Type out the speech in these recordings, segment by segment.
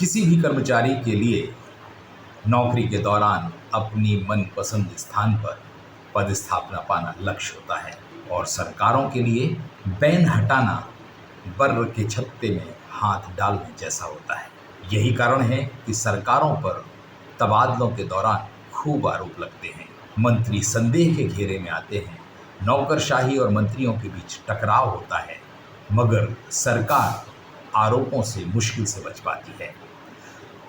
किसी भी कर्मचारी के लिए नौकरी के दौरान अपनी मनपसंद स्थान पर पदस्थापना पाना लक्ष्य होता है और सरकारों के लिए बैन हटाना बर्र के छत्ते में हाथ डालने जैसा होता है। यही कारण है कि सरकारों पर तबादलों के दौरान खूब आरोप लगते हैं। मंत्री संदेह के घेरे में आते हैं, नौकरशाही और मंत्रियों के बीच टकराव होता है, मगर सरकार आरोपों से मुश्किल से बच पाती है।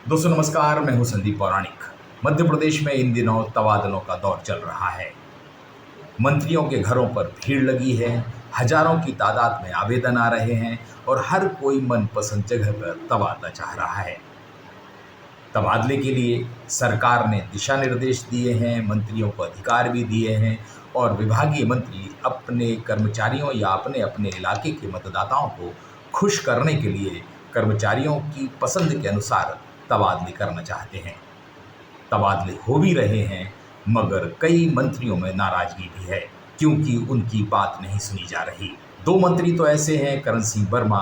दोस्तों नमस्कार, मैं हूं संदीप पौराणिक। मध्य प्रदेश में इन दिनों तबादलों का दौर चल रहा है। मंत्रियों के घरों पर भीड़ लगी है, हजारों की तादाद में आवेदन आ रहे हैं और हर कोई मनपसंद जगह पर तबादला चाह रहा है। तबादले के लिए सरकार ने दिशा निर्देश दिए हैं, मंत्रियों को अधिकार भी दिए हैं और विभागीय मंत्री अपने कर्मचारियों या अपने अपने इलाके के मतदाताओं को खुश करने के लिए कर्मचारियों की पसंद के अनुसार तबादले करना चाहते हैं। तबादले हो भी रहे हैं, मगर कई मंत्रियों में नाराजगी भी है क्योंकि उनकी बात नहीं सुनी जा रही। दो मंत्री तो ऐसे हैं, करण सिंह वर्मा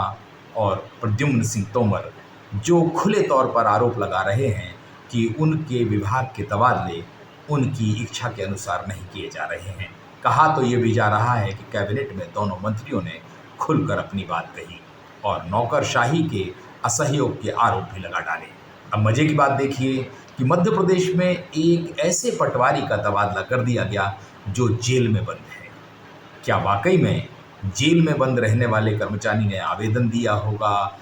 और प्रद्युम्न सिंह तोमर, जो खुले तौर पर आरोप लगा रहे हैं कि उनके विभाग के तबादले उनकी इच्छा के अनुसार नहीं किए जा रहे हैं। कहा तो ये भी जा रहा है कि कैबिनेट में दोनों मंत्रियों ने खुलकर अपनी बात कही और नौकरशाही के असहयोग के आरोप भी लगा डाले। अब मजे की बात देखिए कि मध्य प्रदेश में एक ऐसे पटवारी का तबादला कर दिया गया जो जेल में बंद है। क्या वाकई में जेल में बंद रहने वाले कर्मचारी ने आवेदन दिया होगा,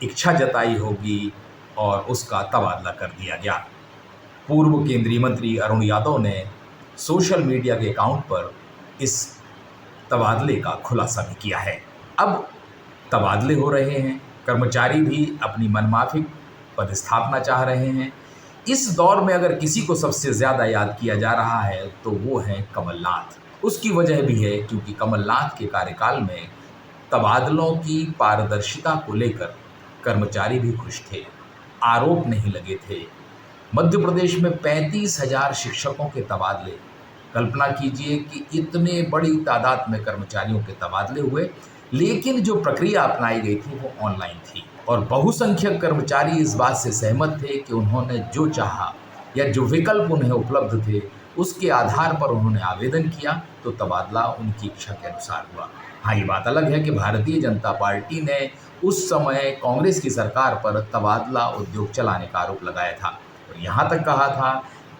इच्छा जताई होगी और उसका तबादला कर दिया गया? पूर्व केंद्रीय मंत्री अरुण यादव ने सोशल मीडिया के अकाउंट पर इस तबादले का खुलासा भी किया है। अब तबादले हो रहे हैं, कर्मचारी भी अपनी मनमाफिक पदस्थापना चाह रहे हैं। इस दौर में अगर किसी को सबसे ज़्यादा याद किया जा रहा है तो वो है कमलनाथ। उसकी वजह भी है क्योंकि कमलनाथ के कार्यकाल में तबादलों की पारदर्शिता को लेकर कर्मचारी भी खुश थे, आरोप नहीं लगे थे। मध्य प्रदेश में 35,000 शिक्षकों के तबादले, कल्पना कीजिए कि इतने बड़ी तादाद में कर्मचारियों के तबादले हुए, लेकिन जो प्रक्रिया अपनाई गई थी वो ऑनलाइन थी और बहुसंख्यक कर्मचारी इस बात से सहमत थे कि उन्होंने जो चाहा या जो विकल्प उन्हें उपलब्ध थे उसके आधार पर उन्होंने आवेदन किया तो तबादला उनकी इच्छा के अनुसार हुआ। हाँ, ये बात अलग है कि भारतीय जनता पार्टी ने उस समय कांग्रेस की सरकार पर तबादला उद्योग चलाने का आरोप लगाया था और यहाँ तक कहा था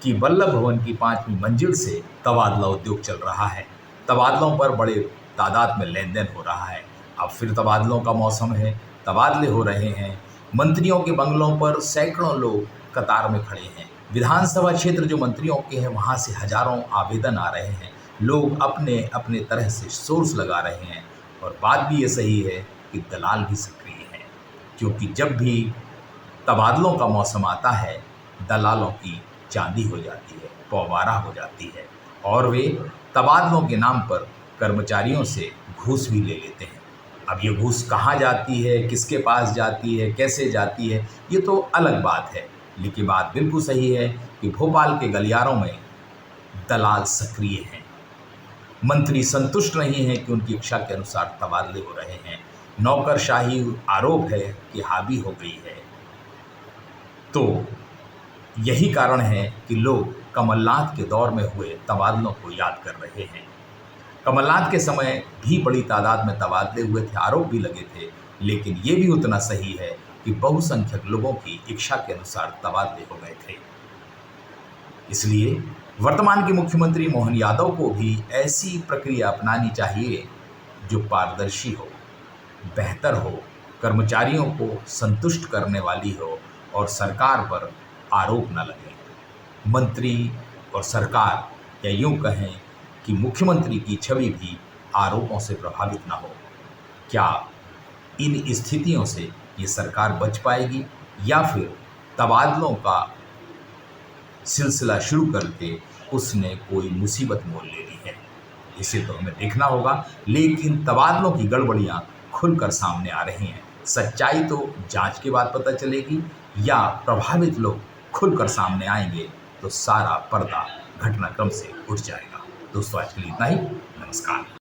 कि वल्लभ भवन की 5वीं मंजिल से तबादला उद्योग चल रहा है। तबादलों पर बड़े तादाद में लेन देन हो रहा है। अब फिर तबादलों का मौसम है, तबादले हो रहे हैं। मंत्रियों के बंगलों पर सैकड़ों लोग कतार में खड़े हैं। विधानसभा क्षेत्र जो मंत्रियों के हैं वहाँ से हजारों आवेदन आ रहे हैं। लोग अपने अपने तरह से सोर्स लगा रहे हैं और बात भी ये सही है कि दलाल भी सक्रिय हैं, क्योंकि जब भी तबादलों का मौसम आता है दलालों की चांदी हो जाती है, पौवारा हो जाती है और वे तबादलों के नाम पर कर्मचारियों से घूस भी ले लेते हैं। अब ये घूस कहाँ जाती है, किसके पास जाती है, कैसे जाती है, ये तो अलग बात है, लेकिन बात बिल्कुल सही है कि भोपाल के गलियारों में दलाल सक्रिय हैं। मंत्री संतुष्ट नहीं हैं कि उनकी इच्छा के अनुसार तबादले हो रहे हैं। नौकरशाही आरोप है कि हावी हो गई है। तो यही कारण है कि लोग कमलनाथ के दौर में हुए तबादलों को याद कर रहे हैं। कमलनाथ के समय भी बड़ी तादाद में तबादले हुए थे, आरोप भी लगे थे, लेकिन ये भी उतना सही है कि बहुसंख्यक लोगों की इच्छा के अनुसार तबादले हो गए थे। इसलिए वर्तमान के मुख्यमंत्री मोहन यादव को भी ऐसी प्रक्रिया अपनानी चाहिए जो पारदर्शी हो, बेहतर हो, कर्मचारियों को संतुष्ट करने वाली हो और सरकार पर आरोप न लगे। मंत्री और सरकार, या यूँ कहें कि मुख्यमंत्री की छवि भी आरोपों से प्रभावित न हो। क्या इन स्थितियों से ये सरकार बच पाएगी या फिर तबादलों का सिलसिला शुरू करके उसने कोई मुसीबत मोल ले ली है? इसे तो हमें देखना होगा, लेकिन तबादलों की गड़बड़ियां खुलकर सामने आ रही हैं। सच्चाई तो जांच के बाद पता चलेगी या प्रभावित लोग खुलकर सामने आएंगे तो सारा पर्दा घटनाक्रम से उठ जाएगा। दोस्तों आज के लिए इतना ही। नमस्कार।